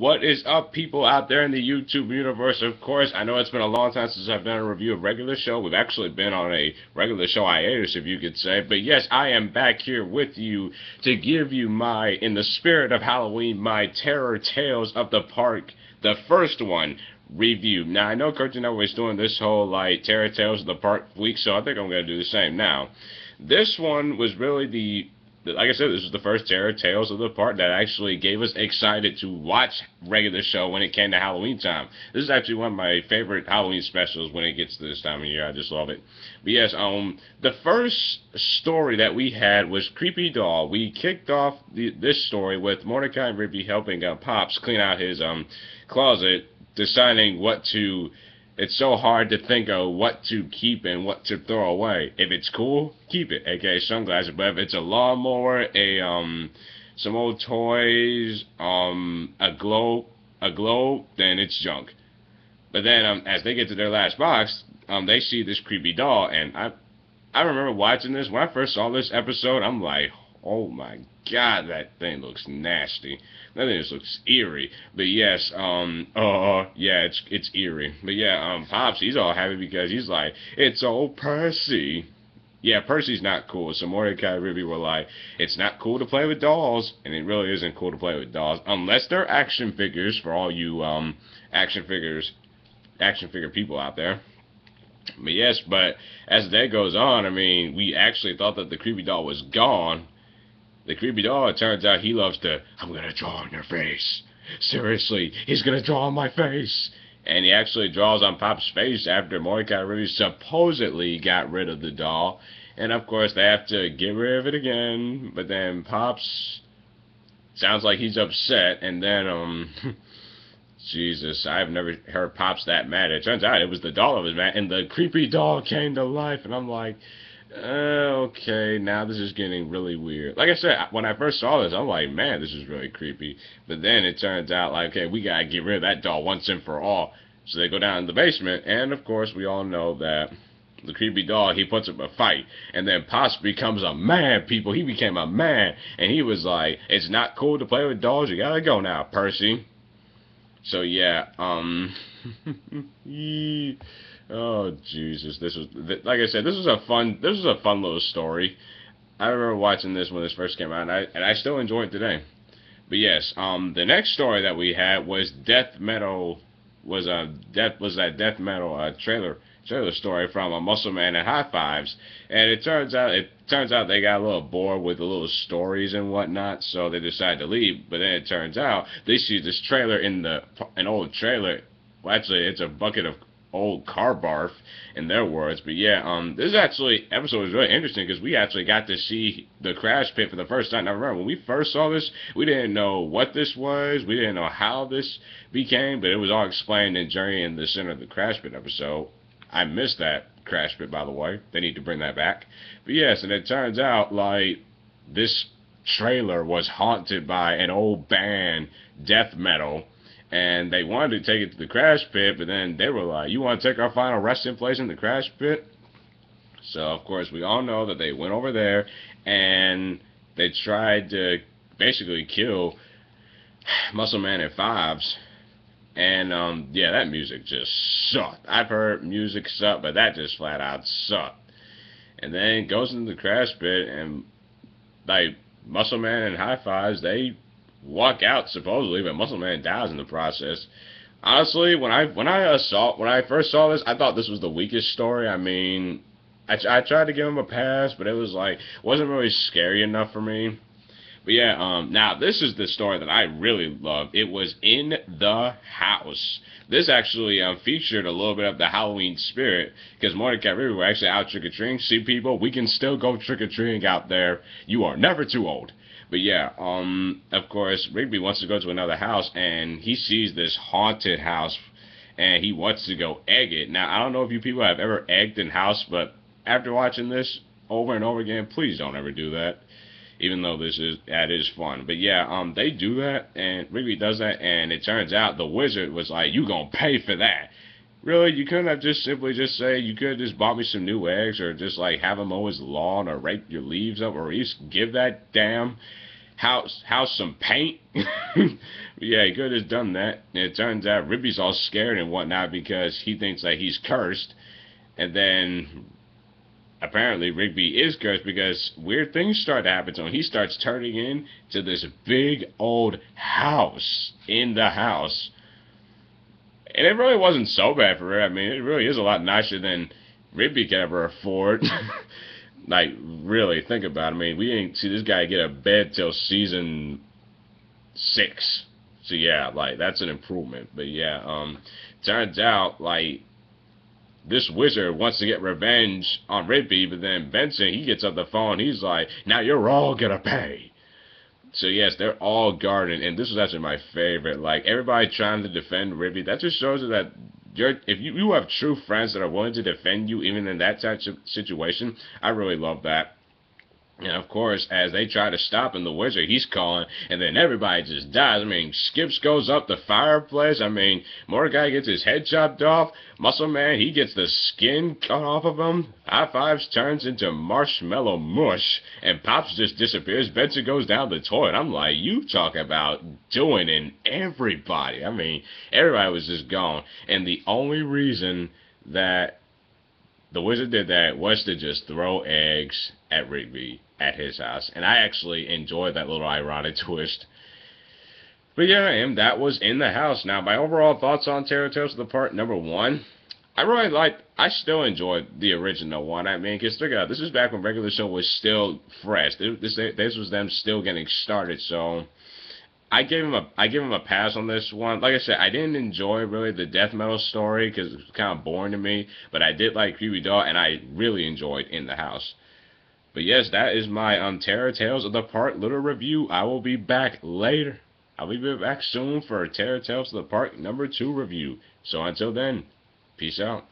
What is up, people out there in the YouTube universe? Of course, I know it's been a long time since I've done a review of Regular Show. We've actually been on a Regular Show hiatus, if you could say. But yes, I am back here with you to give you my, in the spirit of Halloween, my Terror Tales of the Park, the first one, review. Now, I know Cartoon Network is doing this whole, like, Terror Tales of the Park week, so I think I'm going to do the same now. This one was really like I said, this was the first Terror Tales of the Park that actually gave us excited to watch Regular Show when it came to Halloween time. This is actually one of my favorite Halloween specials when it gets to this time of year. I just love it. But yes, the first story that we had was Creepy Doll. We kicked off this story with Mordecai and Rigby helping Pops clean out his closet, deciding what to. It's so hard to think of what to keep and what to throw away. If it's cool, keep it, aka sunglasses. But if it's a lawnmower, some old toys, a globe, then it's junk. But then as they get to their last box, they see this creepy doll, and I remember watching this when I first saw this episode. I'm like, oh my God, that thing looks nasty. That thing just looks eerie. But yes, yeah, it's eerie. But yeah, Pops, he's all happy because he's like, it's old Percy. Yeah, Percy's not cool. So Mordecai and Rigby were like, it's not cool to play with dolls, and it really isn't cool to play with dolls unless they're action figures. For all you action figure people out there. But yes, but as the day goes on, I mean, we actually thought that the creepy doll was gone. The creepy doll, it turns out he loves to, I'm gonna draw on your face. Seriously, he's gonna draw on my face. And he actually draws on Pop's face after Mordecai really supposedly got rid of the doll. And of course, they have to get rid of it again. But then Pops sounds like he's upset. And then, Jesus, I've never heard Pops that mad. It turns out it was the doll that was mad. And the creepy doll came to life. And I'm like, okay, now this is getting really weird. Like I said, when I first saw this, I'm like, man, this is really creepy. But then it turns out, like, okay, we gotta get rid of that doll once and for all. So they go down in the basement, and of course, we all know that the creepy doll, he puts up a fight. And then Pops becomes a man, people. He became a man. And he was like, it's not cool to play with dolls. You gotta go now, Percy. So, yeah, oh Jesus! This was, like I said, this was a fun little story. I remember watching this when this first came out, and I still enjoy it today. But yes, the next story that we had was Death Metal trailer story from a Muscle Man and High Fives, and it turns out they got a little bored with the little stories and whatnot, so they decided to leave. But then it turns out they see this trailer an old trailer. Well, actually, it's a bucket of old car barf, in their words. But yeah, this episode was really interesting because we actually got to see the crash pit for the first time. Now remember, when we first saw this, we didn't know what this was, we didn't know how this became, but it was all explained in Journey in the Center of the Crash Pit episode. I missed that crash pit, by the way. They need to bring that back. But yes, and it turns out, like, this trailer was haunted by an old band, Death Metal, and they wanted to take it to the crash pit, but then they were like, you want to take our final resting place in the crash pit? So, of course, we all know that they went over there, and they tried to basically kill Muscle Man and Fives. And, yeah, that music just sucked. I've heard music suck, but that just flat out sucked. And then goes into the crash pit, and, like, Muscle Man and High Fives, they walk out supposedly, but Muscle Man dies in the process. Honestly, when I first saw this, I thought this was the weakest story. I mean, I tried to give him a pass, but it was like wasn't really scary enough for me. But yeah, now this is the story that I really loved. It was In the House. This actually featured a little bit of the Halloween spirit because Mordecai and Rigby were actually out trick-or-treating. See, people, we can still go trick-or-treating out there. You are never too old. But yeah, of course, Rigby wants to go to another house, and he sees this haunted house, and he wants to go egg it. Now, I don't know if you people have ever egged in house, but after watching this over and over again, please don't ever do that. Even though that is fun. But yeah, they do that, and Rigby does that, and it turns out the wizard was like, you gonna pay for that. Really, you couldn't have just simply just say, you could have just bought me some new eggs, or just like have him mow his lawn, or rake your leaves up, or at least give that damn house some paint. Yeah, he could have done that. And it turns out Rigby's all scared and whatnot because he thinks that he's cursed. And then apparently Rigby is cursed because weird things start to happen to him. He starts turning into this big old house in the house. And it really wasn't so bad for her. I mean, it really is a lot nicer than Rigby could ever afford. Like, really, think about it. I mean, we didn't see this guy get a bed till season 6. So, yeah, like, that's an improvement. But, yeah, turns out, like, this wizard wants to get revenge on Rigby, but then Benson, he gets up the phone, he's like, now you're all gonna pay. So, yes, they're all guarded, and this was actually my favorite. Like, everybody trying to defend Rigby, that just shows you that if you have true friends that are willing to defend you even in that type of situation. I really love that. And of course, as they try to stop him, the wizard, he's calling, and then everybody just dies. I mean, Skips goes up the fireplace. I mean, Mordecai gets his head chopped off. Muscle Man, he gets the skin cut off of him. High Fives turns into marshmallow mush, and Pops just disappears. Benson goes down the toilet. I'm like, you talk about doing in everybody. I mean, everybody was just gone. And the only reason that the wizard did that was to just throw eggs at Rigby at his house. And I actually enjoyed that little ironic twist. But yeah, and that was in the house. Now, my overall thoughts on Terror Tales of the Park, number 1, I still enjoyed the original one. I mean, because look at this is back when regular show was still fresh. This was them still getting started, so I give him a pass on this one. Like I said, I didn't enjoy really the death metal story because it was kind of boring to me, but I did like Creepy Doll, and I really enjoyed In the House. But yes, that is my Terror Tales of the Park little review. I will be back later. I'll be back soon for Terror Tales of the Park number 2 review. So until then, peace out.